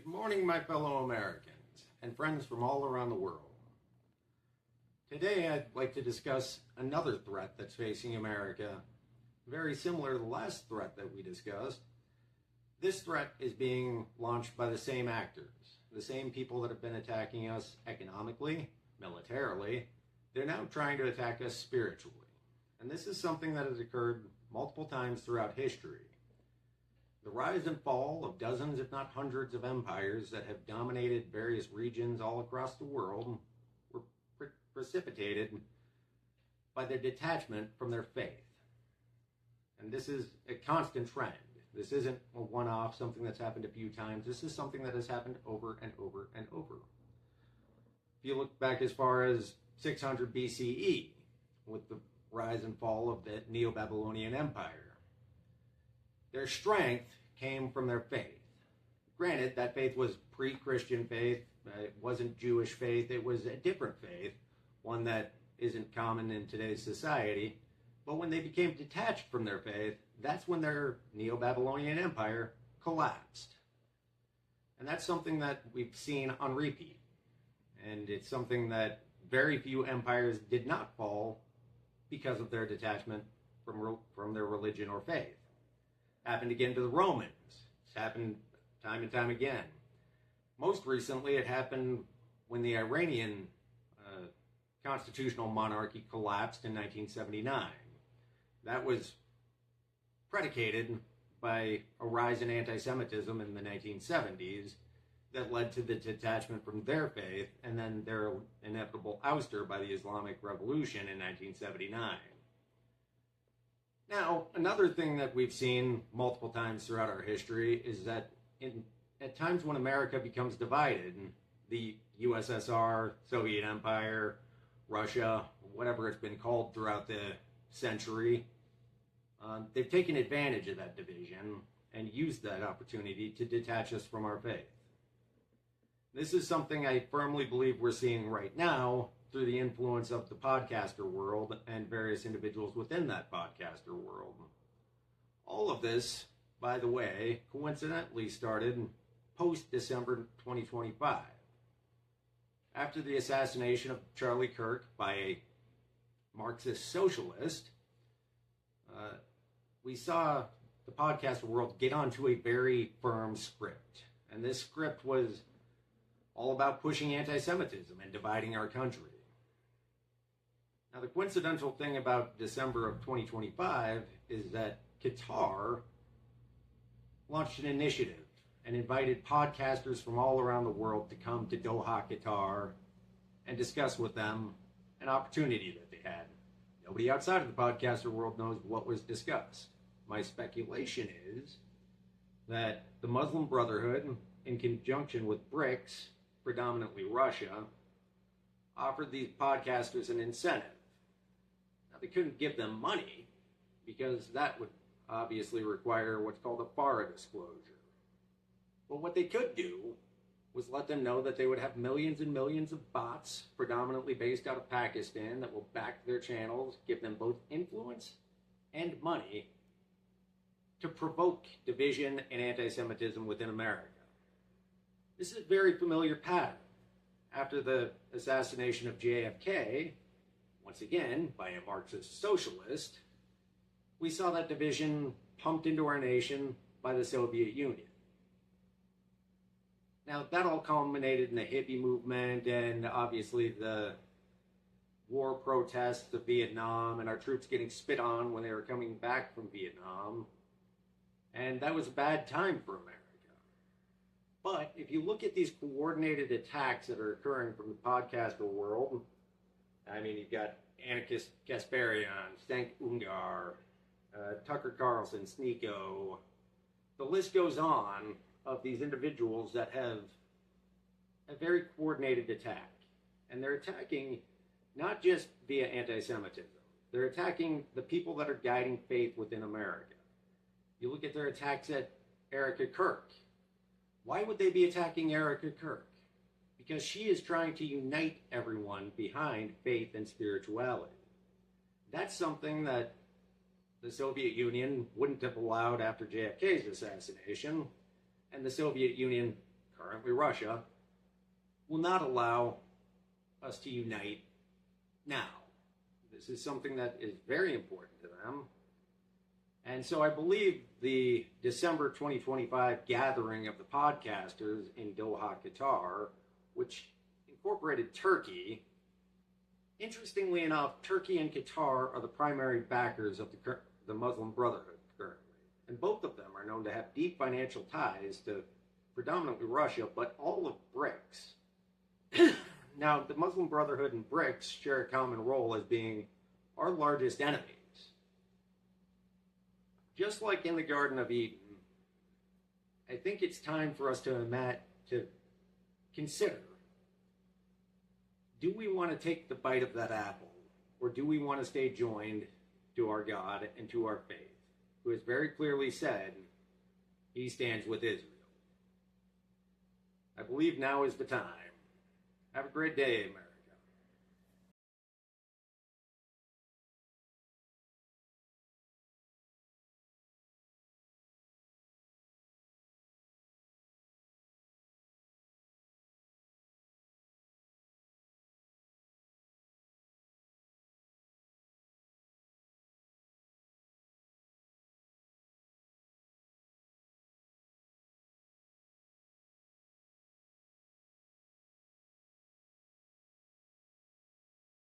Good morning, my fellow Americans and friends from all around the world. Today, I'd like to discuss another threat that's facing America, very similar to the last threat that we discussed. This threat is being launched by the same actors, the same people that have been attacking us economically, militarily. They're now trying to attack us spiritually. And this is something that has occurred multiple times throughout history. The rise and fall of dozens, if not hundreds, of empires that have dominated various regions all across the world were precipitated by their detachment from their faith. And this is a constant trend. This isn't a one-off, something that's happened a few times. This is something that has happened over and over and over. If you look back as far as 600 BCE, with the rise and fall of the Neo-Babylonian Empire, their strength came from their faith. Granted, that faith was pre-Christian faith. It wasn't Jewish faith. It was a different faith, one that isn't common in today's society. But when they became detached from their faith, that's when their Neo-Babylonian Empire collapsed. And that's something that we've seen on repeat. And it's something that very few empires did not fall because of their detachment from their religion or faith. Happened again to the Romans. It's happened time and time again. Most recently, it happened when the Iranian constitutional monarchy collapsed in 1979. That was predicated by a rise in anti-Semitism in the 1970s that led to the detachment from their faith and then their inevitable ouster by the Islamic Revolution in 1979. Now, another thing that we've seen multiple times throughout our history is that at times when America becomes divided, the USSR, Soviet Empire, Russia, whatever it's been called throughout the century, they've taken advantage of that division and used that opportunity to detach us from our faith. This is something I firmly believe we're seeing right now through the influence of the podcaster world and various individuals within that podcaster world. All of this, by the way, coincidentally started post-December 2025. After the assassination of Charlie Kirk by a Marxist socialist, we saw the podcaster world get onto a very firm script. And this script was all about pushing anti-Semitism and dividing our country. Now, the coincidental thing about December of 2025 is that Qatar launched an initiative and invited podcasters from all around the world to come to Doha, Qatar, and discuss with them an opportunity that they had. Nobody outside of the podcaster world knows what was discussed. My speculation is that the Muslim Brotherhood, in conjunction with BRICS, predominantly Russia, offered these podcasters an incentive. Now, they couldn't give them money because that would obviously require what's called a FARA disclosure. But what they could do was let them know that they would have millions and millions of bots, predominantly based out of Pakistan, that will back their channels, give them both influence and money to provoke division and anti-Semitism within America. This is a very familiar pattern. After the assassination of JFK, once again by a Marxist socialist, we saw that division pumped into our nation by the Soviet Union. Now, that all culminated in the hippie movement and obviously the war protests of Vietnam and our troops getting spit on when they were coming back from Vietnam. And that was a bad time for America. But if you look at these coordinated attacks that are occurring from the podcaster world, I mean, you've got Anarchist Kasparian, Stank Ungar, Tucker Carlson, Sneeko. The list goes on of these individuals that have a very coordinated attack. And they're attacking not just via anti-Semitism. They're attacking the people that are guiding faith within America. You look at their attacks at Erica Kirk. Why would they be attacking Erica Kirk? Because she is trying to unite everyone behind faith and spirituality. That's something that the Soviet Union wouldn't have allowed after JFK's assassination, and the Soviet Union currently Russia, will not allow us to unite now. This is something that is very important to them. And so I believe the December 2025 gathering of the podcasters in Doha, Qatar, which incorporated Turkey. Interestingly enough, Turkey and Qatar are the primary backers of the Muslim Brotherhood currently. And both of them are known to have deep financial ties to predominantly Russia, but all of BRICS. Now, the Muslim Brotherhood and BRICS share a common role as being our largest enemies. Just like in the Garden of Eden, I think it's time for us to consider, do we want to take the bite of that apple, or do we want to stay joined to our God and to our faith, who has very clearly said he stands with Israel? I believe now is the time. Have a great day, America.